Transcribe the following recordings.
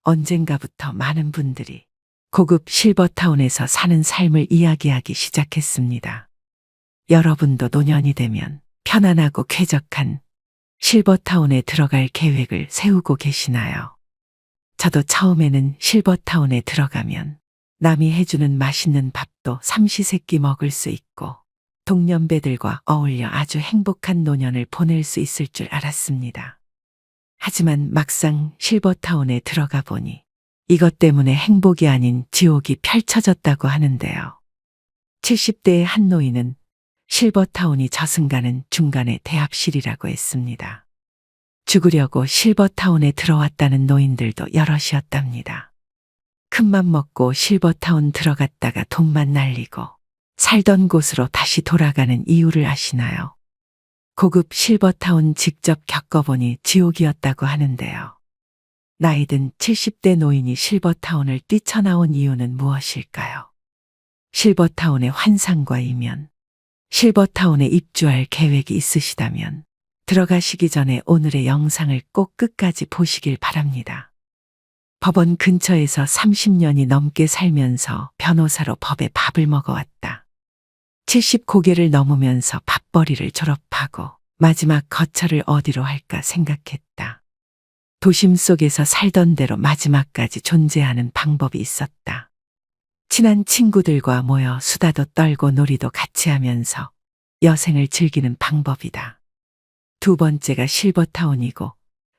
언젠가부터 많은 분들이 고급 실버타운에서 사는 삶을 이야기하기 시작했습니다. 여러분도 노년이 되면 편안하고 쾌적한 실버타운에 들어갈 계획을 세우고 계시나요? 저도 처음에는 실버타운에 들어가면 남이 해주는 맛있는 밥도 삼시세끼 먹을 수 있고 동년배들과 어울려 아주 행복한 노년을 보낼 수 있을 줄 알았습니다. 하지만 막상 실버타운에 들어가 보니 이것 때문에 행복이 아닌 지옥이 펼쳐졌다고 하는데요. 70대의 한 노인은 실버타운이 저승가는 중간에 대합실이라고 했습니다. 죽으려고 실버타운에 들어왔다는 노인들도 여럿이었답니다. 큰맘 먹고 실버타운 들어갔다가 돈만 날리고 살던 곳으로 다시 돌아가는 이유를 아시나요? 고급 실버타운 직접 겪어보니 지옥이었다고 하는데요. 나이든 70대 노인이 실버타운을 뛰쳐나온 이유는 무엇일까요? 실버타운의 환상과 이면, 실버타운에 입주할 계획이 있으시다면 들어가시기 전에 오늘의 영상을 꼭 끝까지 보시길 바랍니다. 법원 근처에서 30년이 넘게 살면서 변호사로 법의 밥을 먹어왔다. 70 고개를 넘으면서 밥벌이를 졸업하고 마지막 거처를 어디로 할까 생각했다. 도심 속에서 살던 대로 마지막까지 존재하는 방법이 있었다. 친한 친구들과 모여 수다도 떨고 놀이도 같이 하면서 여생을 즐기는 방법이다. 두 번째가 실버타운이고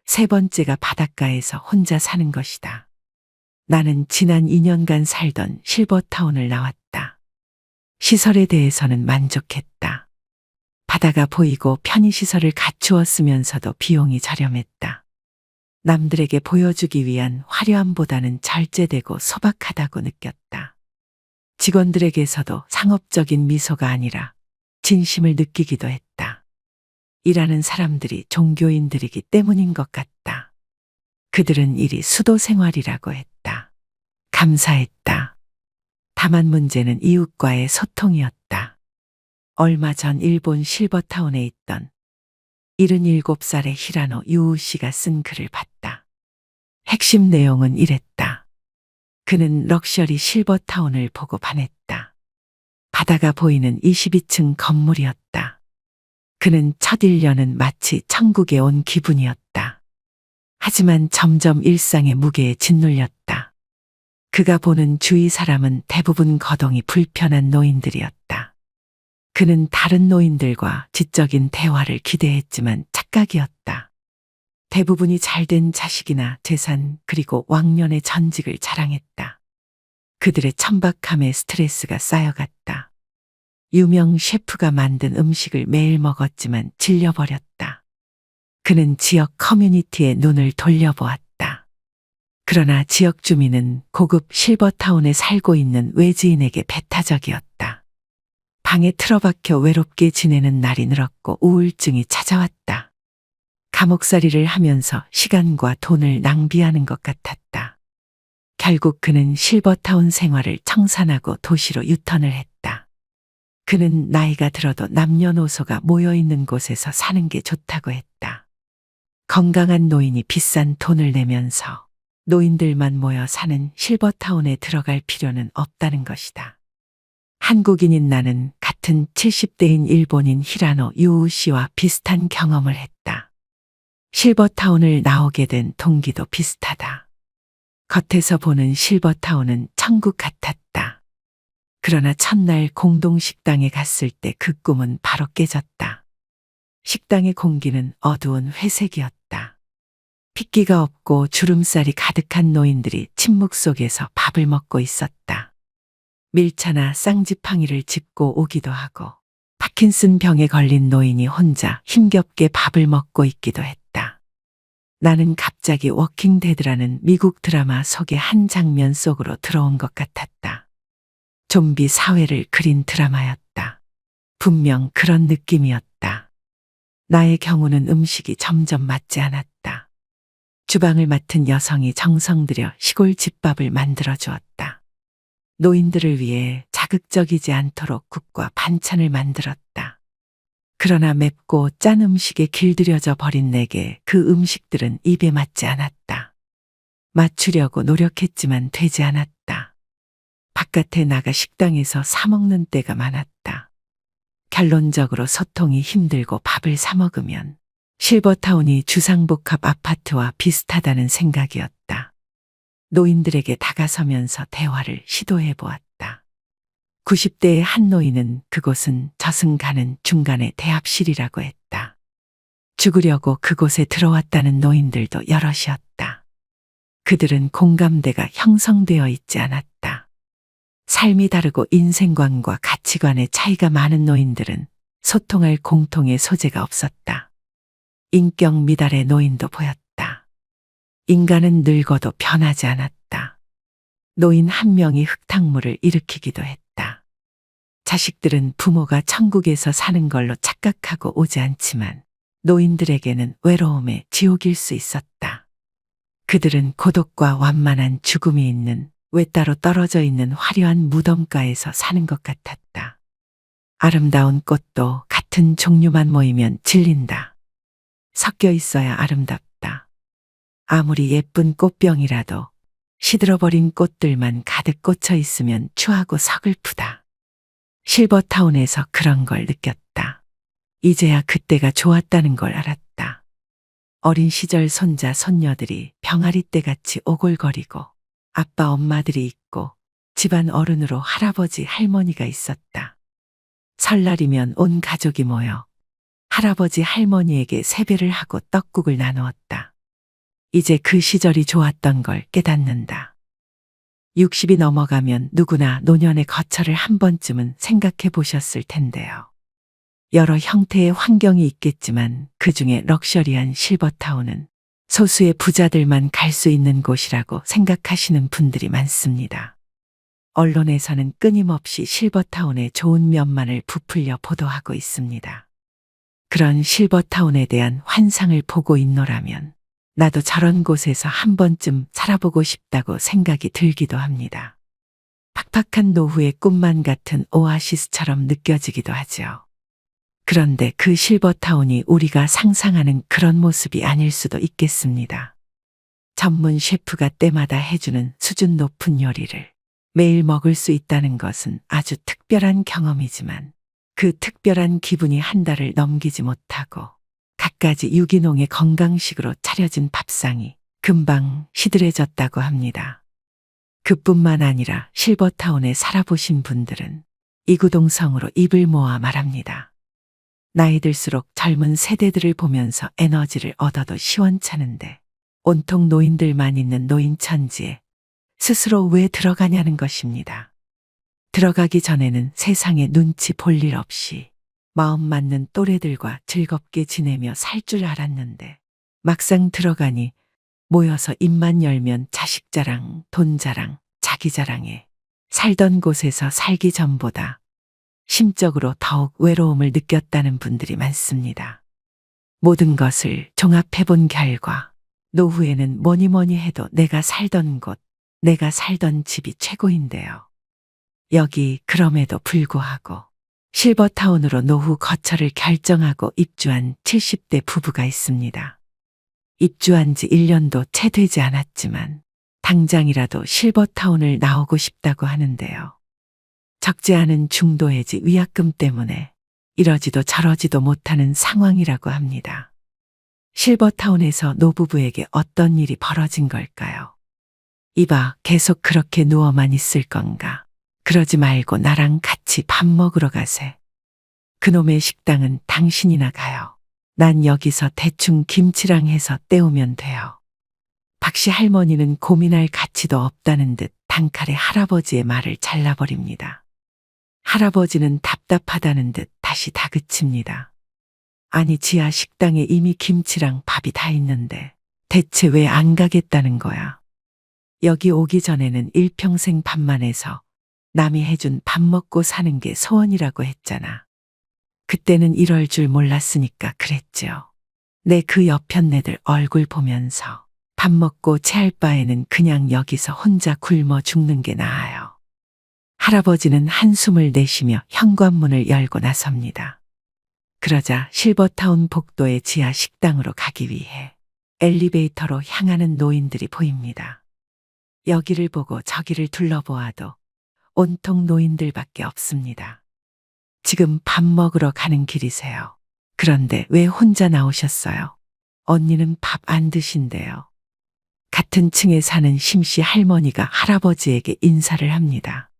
세 번째가 바닷가에서 혼자 사는 것이다. 나는 지난 2년간 살던 실버타운을 나왔다. 시설에 대해서는 만족했다. 바다가 보이고 편의시설을 갖추었으면서도 비용이 저렴했다. 남들에게 보여주기 위한 화려함보다는 절제되고 소박하다고 느꼈다. 직원들에게서도 상업적인 미소가 아니라 진심을 느끼기도 했다. 일하는 사람들이 종교인들이기 때문인 것 같다. 그들은 일이 수도 생활이라고 했다. 감사했다. 다만 문제는 이웃과의 소통이었다. 얼마 전 일본 실버타운에 있던 77살의 히라노 유우 씨가 쓴 글을 봤다. 핵심 내용은 이랬다. 그는 럭셔리 실버타운을 보고 반했다. 바다가 보이는 22층 건물이었다. 그는 첫 1년은 마치 천국에 온 기분이었다. 하지만 점점 일상의 무게에 짓눌렸다. 그가 보는 주위 사람은 대부분 거동이 불편한 노인들이었다. 그는 다른 노인들과 지적인 대화를 기대했지만 착각이었다. 대부분이 잘된 자식이나 재산 그리고 왕년의 전직을 자랑했다. 그들의 천박함에 스트레스가 쌓여갔다. 유명 셰프가 만든 음식을 매일 먹었지만 질려버렸다. 그는 지역 커뮤니티에 눈을 돌려보았다. 그러나 지역 주민은 고급 실버타운에 살고 있는 외지인에게 배타적이었다. 방에 틀어박혀 외롭게 지내는 날이 늘었고 우울증이 찾아왔다. 감옥살이를 하면서 시간과 돈을 낭비하는 것 같았다. 결국 그는 실버타운 생활을 청산하고 도시로 유턴을 했다. 그는 나이가 들어도 남녀노소가 모여있는 곳에서 사는 게 좋다고 했다. 건강한 노인이 비싼 돈을 내면서 노인들만 모여 사는 실버타운에 들어갈 필요는 없다는 것이다. 한국인인 나는 같은 70대인 일본인 히라노 유우 씨와 비슷한 경험을 했다. 실버타운을 나오게 된 동기도 비슷하다. 겉에서 보는 실버타운은 천국 같았다. 그러나 첫날 공동식당에 갔을 때 그 꿈은 바로 깨졌다. 식당의 공기는 어두운 회색이었다. 핏기가 없고 주름살이 가득한 노인들이 침묵 속에서 밥을 먹고 있었다. 밀차나 쌍지팡이를 짚고 오기도 하고 파킨슨 병에 걸린 노인이 혼자 힘겹게 밥을 먹고 있기도 했다. 나는 갑자기 워킹 데드라는 미국 드라마 속의 한 장면 속으로 들어온 것 같았다. 좀비 사회를 그린 드라마였다. 분명 그런 느낌이었다. 나의 경우는 음식이 점점 맞지 않았다. 주방을 맡은 여성이 정성 들여 시골 집밥을 만들어 주었다. 노인들을 위해 자극적이지 않도록 국과 반찬을 만들었다. 그러나 맵고 짠 음식에 길들여져 버린 내게 그 음식들은 입에 맞지 않았다. 맞추려고 노력했지만 되지 않았다. 바깥에 나가 식당에서 사 먹는 때가 많았다. 결론적으로 소통이 힘들고 밥을 사 먹으면 실버타운이 주상복합 아파트와 비슷하다는 생각이었다. 노인들에게 다가서면서 대화를 시도해 보았다. 90대의 한 노인은 그곳은 저승가는 중간에 대합실이라고 했다. 죽으려고 그곳에 들어왔다는 노인들도 여럿이었다. 그들은 공감대가 형성되어 있지 않았다. 삶이 다르고 인생관과 가치관의 차이가 많은 노인들은 소통할 공통의 소재가 없었다. 인격 미달의 노인도 보였다. 인간은 늙어도 변하지 않았다. 노인 한 명이 흙탕물을 일으키기도 했다. 자식들은 부모가 천국에서 사는 걸로 착각하고 오지 않지만 노인들에게는 외로움의 지옥일 수 있었다. 그들은 고독과 완만한 죽음이 있는 외따로 떨어져 있는 화려한 무덤가에서 사는 것 같았다. 아름다운 꽃도 같은 종류만 모이면 질린다. 섞여 있어야 아름답다. 아무리 예쁜 꽃병이라도 시들어버린 꽃들만 가득 꽂혀 있으면 추하고 서글프다. 실버타운에서 그런 걸 느꼈다. 이제야 그때가 좋았다는 걸 알았다. 어린 시절 손자, 손녀들이 병아리 떼같이 오골거리고 아빠, 엄마들이 있고 집안 어른으로 할아버지, 할머니가 있었다. 설날이면 온 가족이 모여 할아버지, 할머니에게 세배를 하고 떡국을 나누었다. 이제 그 시절이 좋았던 걸 깨닫는다. 60이 넘어가면 누구나 노년의 거처를 한 번쯤은 생각해 보셨을 텐데요. 여러 형태의 환경이 있겠지만 그중에 럭셔리한 실버타운은 소수의 부자들만 갈 수 있는 곳이라고 생각하시는 분들이 많습니다. 언론에서는 끊임없이 실버타운의 좋은 면만을 부풀려 보도하고 있습니다. 그런 실버타운에 대한 환상을 보고 있노라면 나도 저런 곳에서 한 번쯤 살아보고 싶다고 생각이 들기도 합니다. 팍팍한 노후의 꿈만 같은 오아시스처럼 느껴지기도 하죠. 그런데 그 실버타운이 우리가 상상하는 그런 모습이 아닐 수도 있겠습니다. 전문 셰프가 때마다 해주는 수준 높은 요리를 매일 먹을 수 있다는 것은 아주 특별한 경험이지만 그 특별한 기분이 한 달을 넘기지 못하고 갖가지 유기농의 건강식으로 차려진 밥상이 금방 시들해졌다고 합니다. 그뿐만 아니라 실버타운에 살아보신 분들은 이구동성으로 입을 모아 말합니다. 나이 들수록 젊은 세대들을 보면서 에너지를 얻어도 시원찮은데 온통 노인들만 있는 노인천지에 스스로 왜 들어가냐는 것입니다. 들어가기 전에는 세상에 눈치 볼 일 없이 마음 맞는 또래들과 즐겁게 지내며 살 줄 알았는데 막상 들어가니 모여서 입만 열면 자식 자랑, 돈 자랑, 자기 자랑에 살던 곳에서 살기 전보다 심적으로 더욱 외로움을 느꼈다는 분들이 많습니다. 모든 것을 종합해 본 결과 노후에는 뭐니 뭐니 해도 내가 살던 곳, 내가 살던 집이 최고인데요. 여기 그럼에도 불구하고 실버타운으로 노후 거처를 결정하고 입주한 70대 부부가 있습니다. 입주한 지 1년도 채 되지 않았지만 당장이라도 실버타운을 나오고 싶다고 하는데요. 적지 않은 중도해지 위약금 때문에 이러지도 저러지도 못하는 상황이라고 합니다. 실버타운에서 노부부에게 어떤 일이 벌어진 걸까요? 이봐, 계속 그렇게 누워만 있을 건가? 그러지 말고 나랑 같이 밥 먹으러 가세. 그놈의 식당은 당신이나 가요. 난 여기서 대충 김치랑 해서 때우면 돼요. 박씨 할머니는 고민할 가치도 없다는 듯 단칼에 할아버지의 말을 잘라버립니다. 할아버지는 답답하다는 듯 다시 다그칩니다. 아니, 지하 식당에 이미 김치랑 밥이 다 있는데 대체 왜 안 가겠다는 거야? 여기 오기 전에는 일평생 밥만 해서 남이 해준 밥 먹고 사는 게 소원이라고 했잖아. 그때는 이럴 줄 몰랐으니까 그랬죠. 내 그 여편네들 얼굴 보면서 밥 먹고 체할 바에는 그냥 여기서 혼자 굶어 죽는 게 나아요. 할아버지는 한숨을 내쉬며 현관문을 열고 나섭니다. 그러자 실버타운 복도의 지하 식당으로 가기 위해 엘리베이터로 향하는 노인들이 보입니다. 여기를 보고 저기를 둘러보아도 온통 노인들밖에 없습니다. 지금 밥 먹으러 가는 길이세요. 그런데 왜 혼자 나오셨어요? 언니는 밥 안 드신대요. 같은 층에 사는 심씨 할머니가 할아버지에게 인사를 합니다.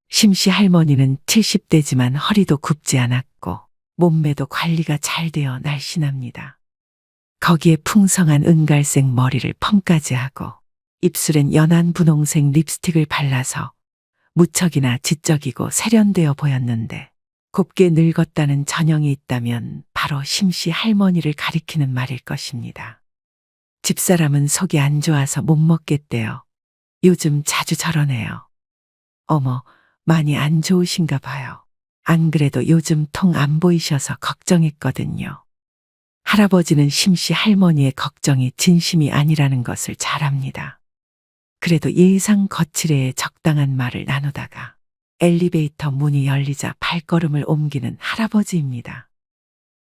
심씨 할머니는 70대지만 허리도 굽지 않았고 몸매도 관리가 잘 되어 날씬합니다. 거기에 풍성한 은갈색 머리를 펌까지 하고 입술엔 연한 분홍색 립스틱을 발라서 무척이나 지적이고 세련되어 보였는데 곱게 늙었다는 전형이 있다면 바로 심씨 할머니를 가리키는 말일 것입니다. 집사람은 속이 안 좋아서 못 먹겠대요. 요즘 자주 저러네요. 어머, 많이 안 좋으신가 봐요. 안 그래도 요즘 통 안 보이셔서 걱정했거든요. 할아버지는 심씨 할머니의 걱정이 진심이 아니라는 것을 잘 압니다. 그래도 예의상 거칠에 적당한 말을 나누다가 엘리베이터 문이 열리자 발걸음을 옮기는 할아버지입니다.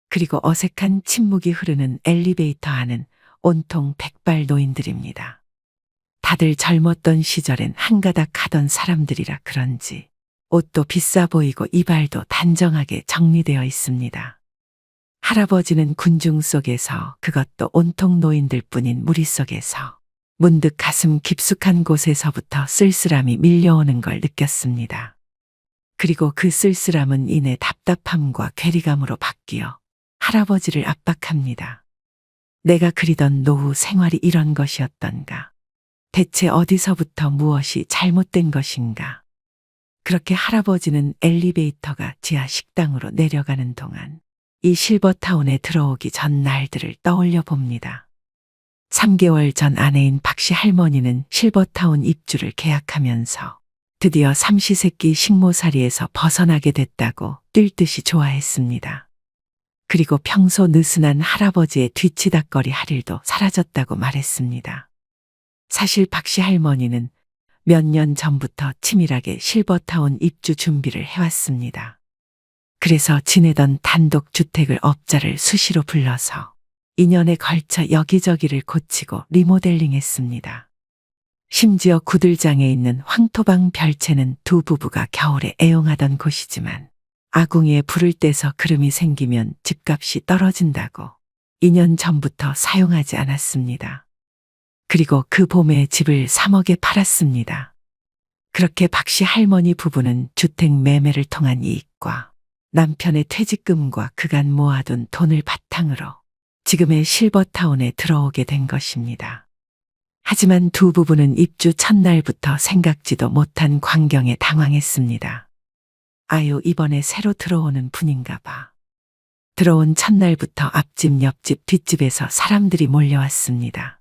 그리고 어색한 침묵이 흐르는 엘리베이터 안은 온통 백발 노인들입니다. 다들 젊었던 시절엔 한가닥 하던 사람들이라 그런지 옷도 비싸 보이고 이발도 단정하게 정리되어 있습니다. 할아버지는 군중 속에서, 그것도 온통 노인들뿐인 무리 속에서 문득 가슴 깊숙한 곳에서부터 쓸쓸함이 밀려오는 걸 느꼈습니다. 그리고 그 쓸쓸함은 이내 답답함과 괴리감으로 바뀌어 할아버지를 압박합니다. 내가 그리던 노후 생활이 이런 것이었던가? 대체 어디서부터 무엇이 잘못된 것인가? 그렇게 할아버지는 엘리베이터가 지하 식당으로 내려가는 동안 이 실버타운에 들어오기 전 날들을 떠올려 봅니다. 3개월 전 아내인 박씨 할머니는 실버타운 입주를 계약하면서 드디어 삼시세끼 식모살이에서 벗어나게 됐다고 뛸 듯이 좋아했습니다. 그리고 평소 느슨한 할아버지의 뒤치다꺼리 할 일도 사라졌다고 말했습니다. 사실 박씨 할머니는 몇 년 전부터 치밀하게 실버타운 입주 준비를 해왔습니다. 그래서 지내던 단독주택을 업자를 수시로 불러서 2년에 걸쳐 여기저기를 고치고 리모델링했습니다. 심지어 구들장에 있는 황토방 별채는 두 부부가 겨울에 애용하던 곳이지만 아궁이에 불을 떼서 그름이 생기면 집값이 떨어진다고 2년 전부터 사용하지 않았습니다. 그리고 그 봄에 집을 3억에 팔았습니다. 그렇게 박씨 할머니 부부는 주택 매매를 통한 이익과 남편의 퇴직금과 그간 모아둔 돈을 바탕으로 지금의 실버타운에 들어오게 된 것입니다. 하지만 두 부부는 입주 첫날부터 생각지도 못한 광경에 당황했습니다. 아유, 이번에 새로 들어오는 분인가 봐. 들어온 첫날부터 앞집, 옆집, 뒷집에서 사람들이 몰려왔습니다.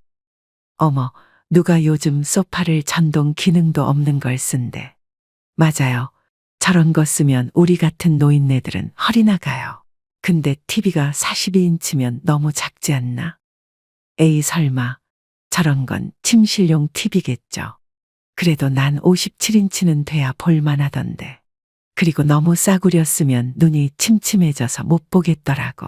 어머, 누가 요즘 소파를 전동 기능도 없는 걸 쓴대. 맞아요. 저런 거 쓰면 우리 같은 노인네들은 허리 나가요. 근데 TV가 42인치면 너무 작지 않나? 에이, 설마. 저런 건 침실용 TV겠죠. 그래도 난 57인치는 돼야 볼만하던데. 그리고 너무 싸구려 쓰면 눈이 침침해져서 못 보겠더라고.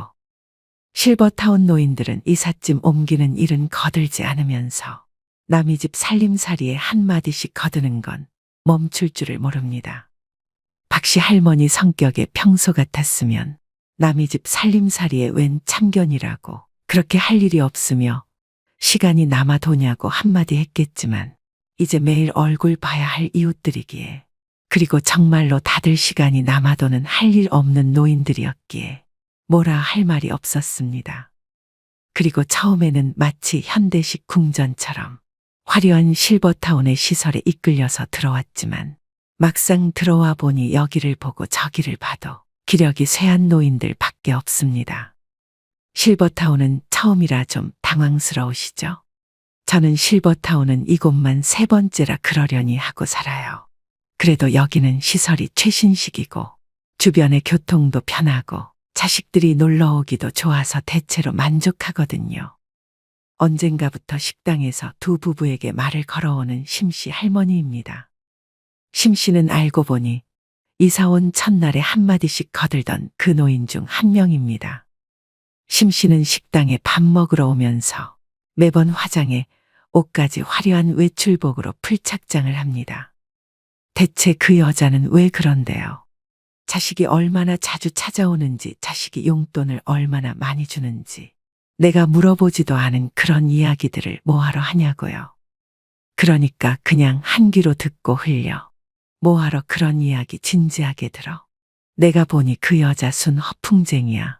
실버타운 노인들은 이삿짐 옮기는 일은 거들지 않으면서 남의 집 살림살이에 한마디씩 거드는 건 멈출 줄을 모릅니다. 박씨 할머니 성격에 평소 같았으면 남의 집 살림살이에 웬 참견이라고 그렇게 할 일이 없으며 시간이 남아도냐고 한마디 했겠지만 이제 매일 얼굴 봐야 할 이웃들이기에, 그리고 정말로 다들 시간이 남아도는 할 일 없는 노인들이었기에 뭐라 할 말이 없었습니다. 그리고 처음에는 마치 현대식 궁전처럼 화려한 실버타운의 시설에 이끌려서 들어왔지만 막상 들어와 보니 여기를 보고 저기를 봐도 기력이 쇠한 노인들 밖에 없습니다. 실버타운은 처음이라 좀 당황스러우시죠? 저는 실버타운은 이곳만 3번째라 그러려니 하고 살아요. 그래도 여기는 시설이 최신식이고 주변의 교통도 편하고 자식들이 놀러 오기도 좋아서 대체로 만족하거든요. 언젠가부터 식당에서 두 부부에게 말을 걸어오는 심씨 할머니입니다. 심씨는 알고 보니 이사 온 첫날에 한마디씩 거들던 그 노인 중 한 명입니다. 심씨는 식당에 밥 먹으러 오면서 매번 화장에 옷까지 화려한 외출복으로 풀착장을 합니다. 대체 그 여자는 왜 그런데요? 자식이 얼마나 자주 찾아오는지, 자식이 용돈을 얼마나 많이 주는지 내가 물어보지도 않은 그런 이야기들을 뭐하러 하냐고요. 그러니까 그냥 한 귀로 듣고 흘려. 뭐하러 그런 이야기 진지하게 들어. 내가 보니 그 여자 순 허풍쟁이야.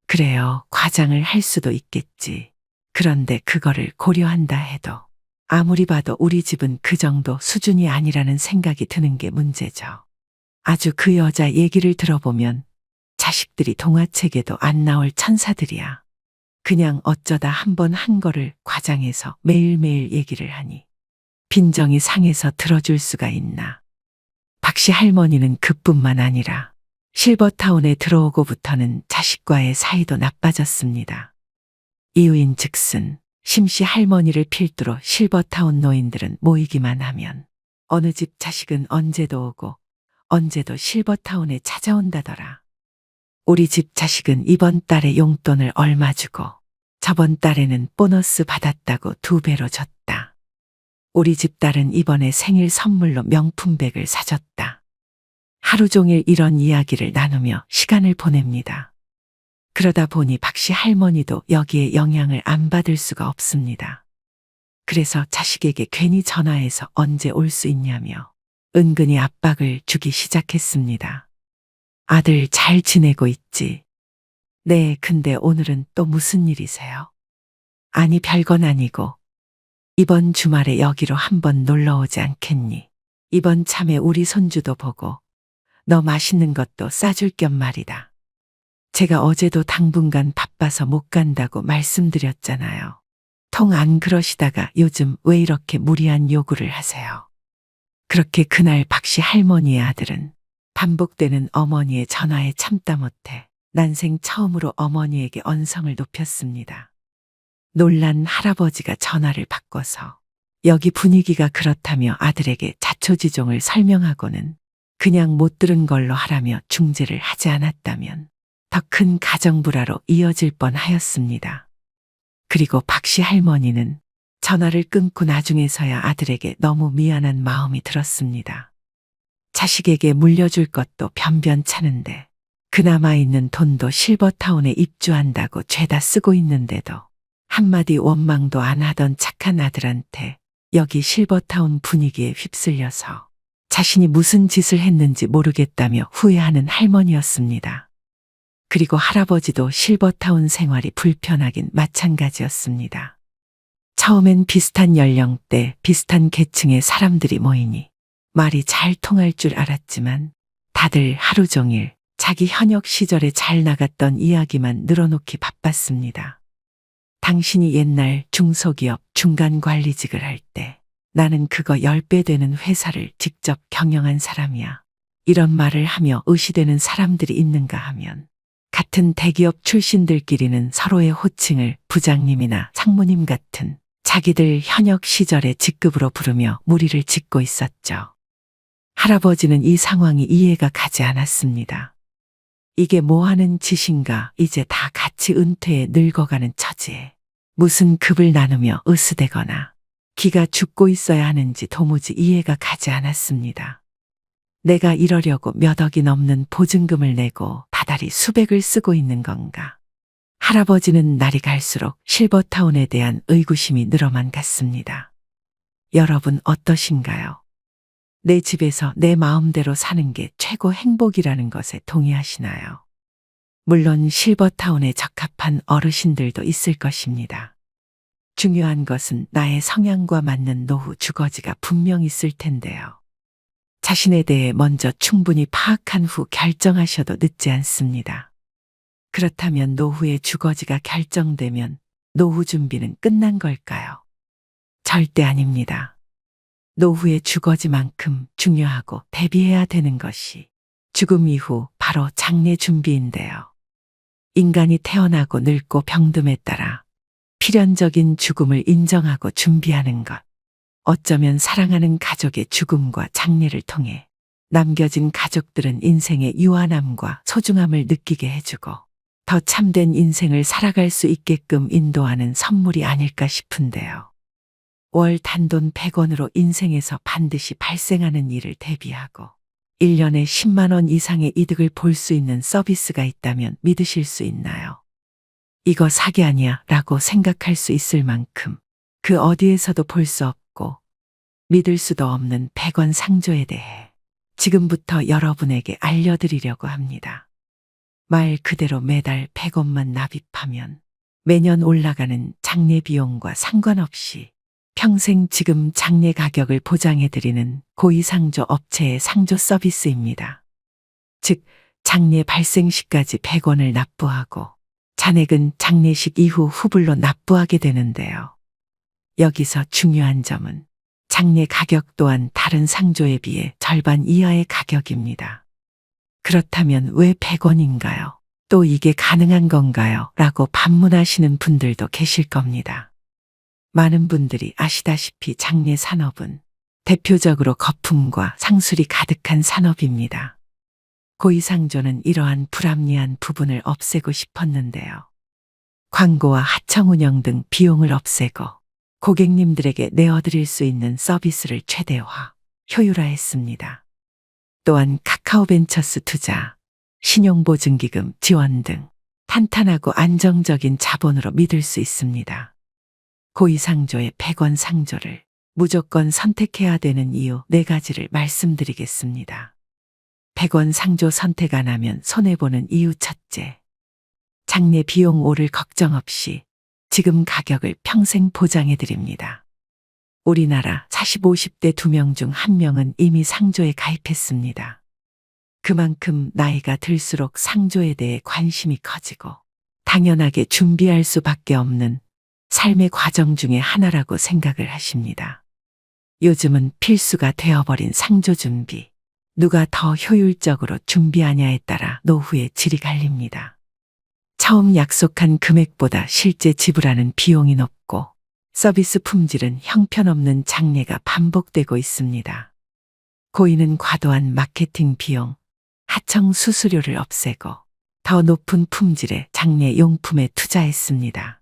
그래요, 과장을 할 수도 있겠지. 그런데 그거를 고려한다 해도 아무리 봐도 우리 집은 그 정도 수준이 아니라는 생각이 드는 게 문제죠. 아주 그 여자 얘기를 들어보면 자식들이 동화책에도 안 나올 천사들이야. 그냥 어쩌다 한번 한 거를 과장해서 매일매일 얘기를 하니 빈정이 상해서 들어줄 수가 있나. 박씨 할머니는 그뿐만 아니라 실버타운에 들어오고부터는 자식과의 사이도 나빠졌습니다. 이유인 즉슨 심씨 할머니를 필두로 실버타운 노인들은 모이기만 하면 어느 집 자식은 언제도 오고 언제도 실버타운에 찾아온다더라. 우리 집 자식은 이번 달에 용돈을 얼마 주고 저번 달에는 보너스 받았다고 2배로 줬다. 우리 집 딸은 이번에 생일 선물로 명품백을 사줬다. 하루 종일 이런 이야기를 나누며 시간을 보냅니다. 그러다 보니 박씨 할머니도 여기에 영향을 안 받을 수가 없습니다. 그래서 자식에게 괜히 전화해서 언제 올 수 있냐며 은근히 압박을 주기 시작했습니다. 아들 잘 지내고 있지? 네, 근데 오늘은 또 무슨 일이세요? 아니, 별건 아니고 이번 주말에 여기로 한번 놀러 오지 않겠니? 이번 참에 우리 손주도 보고 너 맛있는 것도 싸줄 겸 말이다. 제가 어제도 당분간 바빠서 못 간다고 말씀드렸잖아요. 통 안 그러시다가 요즘 왜 이렇게 무리한 요구를 하세요? 그렇게 그날 박씨 할머니의 아들은 반복되는 어머니의 전화에 참다 못해 난생 처음으로 어머니에게 언성을 높였습니다. 놀란 할아버지가 전화를 바꿔서 여기 분위기가 그렇다며 아들에게 자초지종을 설명하고는 그냥 못 들은 걸로 하라며 중재를 하지 않았다면 더 큰 가정불화로 이어질 뻔하였습니다. 그리고 박씨 할머니는 전화를 끊고 나중에서야 아들에게 너무 미안한 마음이 들었습니다. 자식에게 물려줄 것도 변변찮은데 그나마 있는 돈도 실버타운에 입주한다고 죄다 쓰고 있는데도 한마디 원망도 안 하던 착한 아들한테 여기 실버타운 분위기에 휩쓸려서 자신이 무슨 짓을 했는지 모르겠다며 후회하는 할머니였습니다. 그리고 할아버지도 실버타운 생활이 불편하긴 마찬가지였습니다. 처음엔 비슷한 연령대, 비슷한 계층의 사람들이 모이니 말이 잘 통할 줄 알았지만 다들 하루 종일 자기 현역 시절에 잘 나갔던 이야기만 늘어놓기 바빴습니다. 당신이 옛날 중소기업 중간관리직을 할 때 나는 그거 10배 되는 회사를 직접 경영한 사람이야. 이런 말을 하며 의시되는 사람들이 있는가 하면 같은 대기업 출신들끼리는 서로의 호칭을 부장님이나 상무님 같은 자기들 현역 시절의 직급으로 부르며 무리를 짓고 있었죠. 할아버지는 이 상황이 이해가 가지 않았습니다. 이게 뭐 하는 짓인가, 이제 다 같이 은퇴해 늙어가는 처지에 무슨 급을 나누며 으스대거나 기가 죽고 있어야 하는지 도무지 이해가 가지 않았습니다. 내가 이러려고 몇 억이 넘는 보증금을 내고 다달이 수백을 쓰고 있는 건가. 할아버지는 날이 갈수록 실버타운에 대한 의구심이 늘어만 갔습니다. 여러분 어떠신가요? 내 집에서 내 마음대로 사는 게 최고 행복이라는 것에 동의하시나요? 물론 실버타운에 적합한 어르신들도 있을 것입니다. 중요한 것은 나의 성향과 맞는 노후 주거지가 분명 있을 텐데요. 자신에 대해 먼저 충분히 파악한 후 결정하셔도 늦지 않습니다. 그렇다면 노후의 주거지가 결정되면 노후 준비는 끝난 걸까요? 절대 아닙니다. 노후의 주거지만큼 중요하고 대비해야 되는 것이 죽음 이후 바로 장례 준비인데요. 인간이 태어나고 늙고 병듦에 따라 필연적인 죽음을 인정하고 준비하는 것. 어쩌면 사랑하는 가족의 죽음과 장례를 통해 남겨진 가족들은 인생의 유한함과 소중함을 느끼게 해주고 더 참된 인생을 살아갈 수 있게끔 인도하는 선물이 아닐까 싶은데요. 월 단돈 100원으로 인생에서 반드시 발생하는 일을 대비하고 1년에 10만 원 이상의 이득을 볼 수 있는 서비스가 있다면 믿으실 수 있나요? 이거 사기 아니야 라고 생각할 수 있을 만큼 그 어디에서도 볼 수 없고 믿을 수도 없는 100원 상조에 대해 지금부터 여러분에게 알려드리려고 합니다. 말 그대로 매달 100원만 납입하면 매년 올라가는 장례 비용과 상관없이 평생 지금 장례 가격을 보장해드리는 고위상조 업체의 상조 서비스입니다. 즉, 장례 발생 시까지 100원을 납부하고 잔액은 장례식 이후 후불로 납부하게 되는데요. 여기서 중요한 점은 장례 가격 또한 다른 상조에 비해 절반 이하의 가격입니다. 그렇다면 왜 100원인가요? 또 이게 가능한 건가요? 라고 반문하시는 분들도 계실 겁니다. 많은 분들이 아시다시피 장례 산업은 대표적으로 거품과 상술이 가득한 산업입니다. 고위상조는 이러한 불합리한 부분을 없애고 싶었는데요. 광고와 하청 운영 등 비용을 없애고 고객님들에게 내어드릴 수 있는 서비스를 최대화, 효율화했습니다. 또한 카카오벤처스 투자, 신용보증기금 지원 등 탄탄하고 안정적인 자본으로 믿을 수 있습니다. 고위상조의 100원 상조를 무조건 선택해야 되는 이유 4가지를 말씀드리겠습니다. 100원 상조 선택 안 하면 손해보는 이유 첫째, 장례 비용 오를 걱정 없이 지금 가격을 평생 보장해드립니다. 우리나라 40, 50대 2명 중 1명은 이미 상조에 가입했습니다. 그만큼 나이가 들수록 상조에 대해 관심이 커지고 당연하게 준비할 수밖에 없는 삶의 과정 중의 하나라고 생각을 하십니다. 요즘은 필수가 되어버린 상조 준비. 누가 더 효율적으로 준비하냐에 따라 노후의 질이 갈립니다. 처음 약속한 금액보다 실제 지불하는 비용이 높고 서비스 품질은 형편없는 장례가 반복되고 있습니다. 고인은 과도한 마케팅 비용, 하청 수수료를 없애고 더 높은 품질의 장례 용품에 투자했습니다.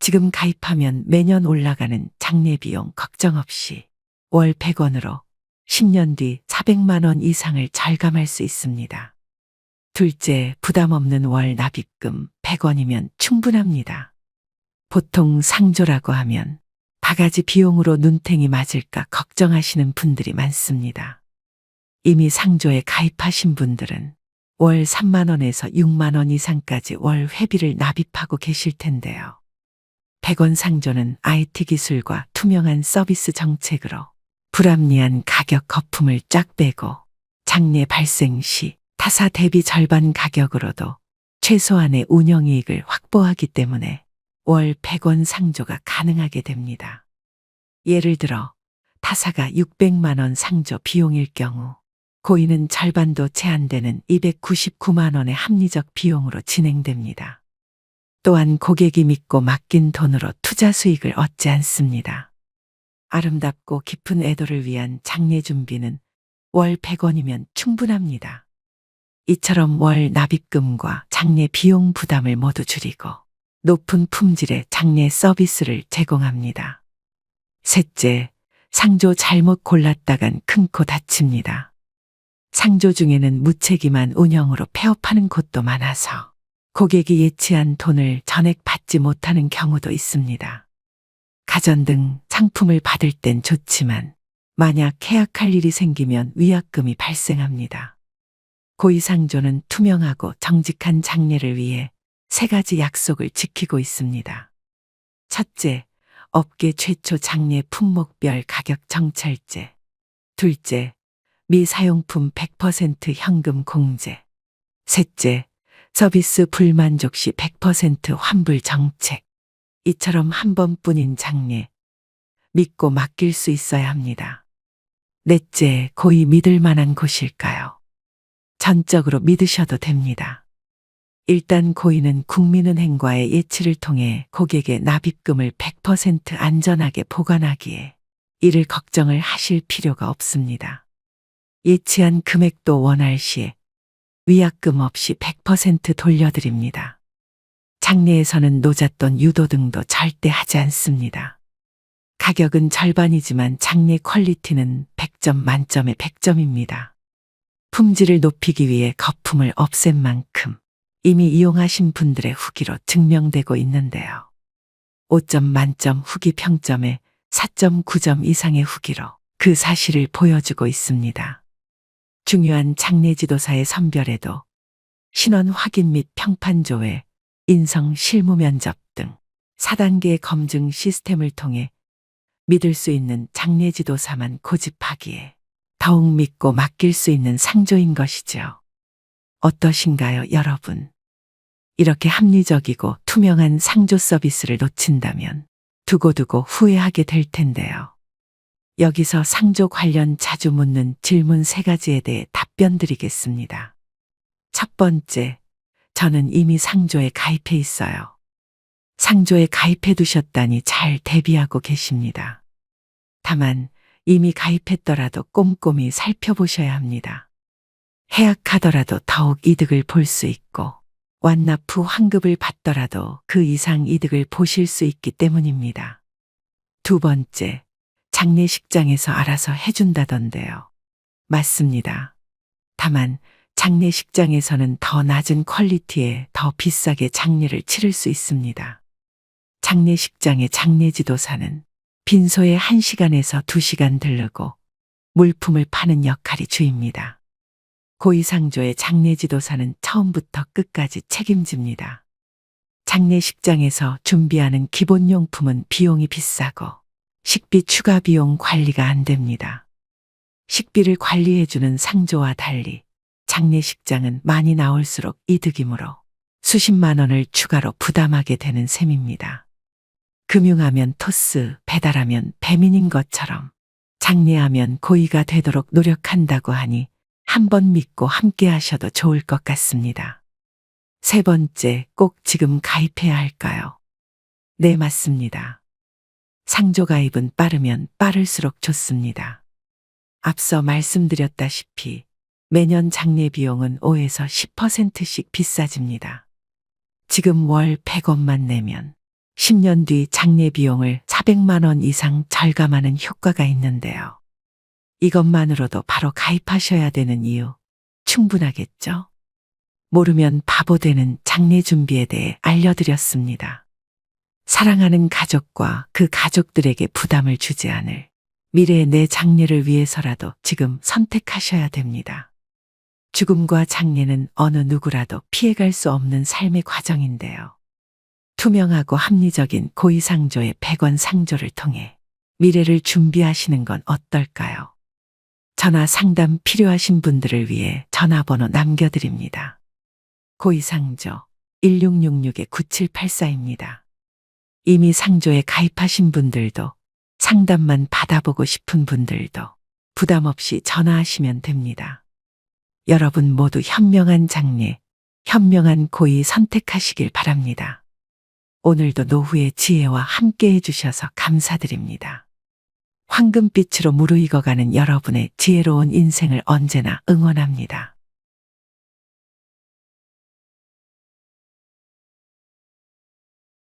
지금 가입하면 매년 올라가는 장례 비용 걱정 없이 월 100원으로 10년 뒤 400만 원 이상을 절감할 수 있습니다. 둘째, 부담 없는 월 납입금 100원이면 충분합니다. 보통 상조라고 하면 바가지 비용으로 눈탱이 맞을까 걱정하시는 분들이 많습니다. 이미 상조에 가입하신 분들은 월 3만 원에서 6만 원 이상까지 월 회비를 납입하고 계실 텐데요. 100원 상조는 IT 기술과 투명한 서비스 정책으로 불합리한 가격 거품을 쫙 빼고 장례 발생 시 타사 대비 절반 가격으로도 최소한의 운영이익을 확보하기 때문에 월 100원 상조가 가능하게 됩니다. 예를 들어 타사가 600만 원 상조 비용일 경우 고인은 절반도 채 안 되는 299만 원의 합리적 비용으로 진행됩니다. 또한 고객이 믿고 맡긴 돈으로 투자 수익을 얻지 않습니다. 아름답고 깊은 애도를 위한 장례 준비는 월 100원이면 충분합니다. 이처럼 월 납입금과 장례 비용 부담을 모두 줄이고 높은 품질의 장례 서비스를 제공합니다. 셋째, 상조 잘못 골랐다간 큰 코 다칩니다. 상조 중에는 무책임한 운영으로 폐업하는 곳도 많아서 고객이 예치한 돈을 전액 받지 못하는 경우도 있습니다. 가전 등 상품을 받을 땐 좋지만 만약 계약할 일이 생기면 위약금이 발생합니다. 고위상조는 투명하고 정직한 장례를 위해 3가지 약속을 지키고 있습니다. 첫째, 업계 최초 장례 품목별 가격 정찰제. 둘째, 미사용품 100% 현금 공제. 셋째, 서비스 불만족 시 100% 환불 정책. 이처럼 한 번뿐인 장례, 믿고 맡길 수 있어야 합니다. 넷째, 고이 믿을 만한 곳일까요? 전적으로 믿으셔도 됩니다. 일단 고인은 국민은행과의 예치를 통해 고객의 납입금을 100% 안전하게 보관하기에 이를 걱정을 하실 필요가 없습니다. 예치한 금액도 원할 시에 위약금 없이 100% 돌려드립니다. 장례에서는 노잣돈 유도 등도 절대 하지 않습니다. 가격은 절반이지만 장례 퀄리티는 100점 만점에 100점입니다. 품질을 높이기 위해 거품을 없앤 만큼 이미 이용하신 분들의 후기로 증명되고 있는데요. 5점 만점 후기 평점에 4.9점 이상의 후기로 그 사실을 보여주고 있습니다. 중요한 장례 지도사의 선별에도 신원 확인 및 평판 조회, 인성 실무 면접 등 4단계의 검증 시스템을 통해 믿을 수 있는 장례 지도사만 고집하기에 더욱 믿고 맡길 수 있는 상조인 것이죠. 어떠신가요, 여러분? 이렇게 합리적이고 투명한 상조 서비스를 놓친다면 두고두고 후회하게 될 텐데요. 여기서 상조 관련 자주 묻는 질문 3가지에 대해 답변 드리겠습니다. 첫 번째, 저는 이미 상조에 가입해 있어요. 상조에 가입해 두셨다니 잘 대비하고 계십니다. 다만 이미 가입했더라도 꼼꼼히 살펴보셔야 합니다. 해약하더라도 더욱 이득을 볼 수 있고 완납 후 환급을 받더라도 그 이상 이득을 보실 수 있기 때문입니다. 두 번째, 장례식장에서 알아서 해준다던데요. 맞습니다. 다만 장례식장에서는 더 낮은 퀄리티에 더 비싸게 장례를 치를 수 있습니다. 장례식장의 장례지도사는 빈소에 1시간에서 2시간 들르고 물품을 파는 역할이 주입니다. 고위상조의 장례지도사는 처음부터 끝까지 책임집니다. 장례식장에서 준비하는 기본용품은 비용이 비싸고 식비 추가 비용 관리가 안 됩니다. 식비를 관리해주는 상조와 달리 장례식장은 많이 나올수록 이득이므로 수십만 원을 추가로 부담하게 되는 셈입니다. 금융하면 토스, 배달하면 배민인 것처럼 장례하면 고의가 되도록 노력한다고 하니 한번 믿고 함께 하셔도 좋을 것 같습니다. 세 번째, 꼭 지금 가입해야 할까요? 네, 맞습니다. 상조 가입은 빠르면 빠를수록 좋습니다. 앞서 말씀드렸다시피 매년 장례 비용은 5에서 10%씩 비싸집니다. 지금 월 100원만 내면 10년 뒤 장례 비용을 400만 원 이상 절감하는 효과가 있는데요. 이것만으로도 바로 가입하셔야 되는 이유 충분하겠죠? 모르면 바보 되는 장례 준비에 대해 알려드렸습니다. 사랑하는 가족과 그 가족들에게 부담을 주지 않을 미래의 내 장례를 위해서라도 지금 선택하셔야 됩니다. 죽음과 장례는 어느 누구라도 피해갈 수 없는 삶의 과정인데요. 투명하고 합리적인 고위상조의 100원 상조를 통해 미래를 준비하시는 건 어떨까요? 전화 상담 필요하신 분들을 위해 전화번호 남겨드립니다. 고위상조 1666-9784입니다. 이미 상조에 가입하신 분들도 상담만 받아보고 싶은 분들도 부담 없이 전화하시면 됩니다. 여러분 모두 현명한 장례, 현명한 고위 선택하시길 바랍니다. 오늘도 노후의 지혜와 함께 해주셔서 감사드립니다. 황금빛으로 무르익어가는 여러분의 지혜로운 인생을 언제나 응원합니다.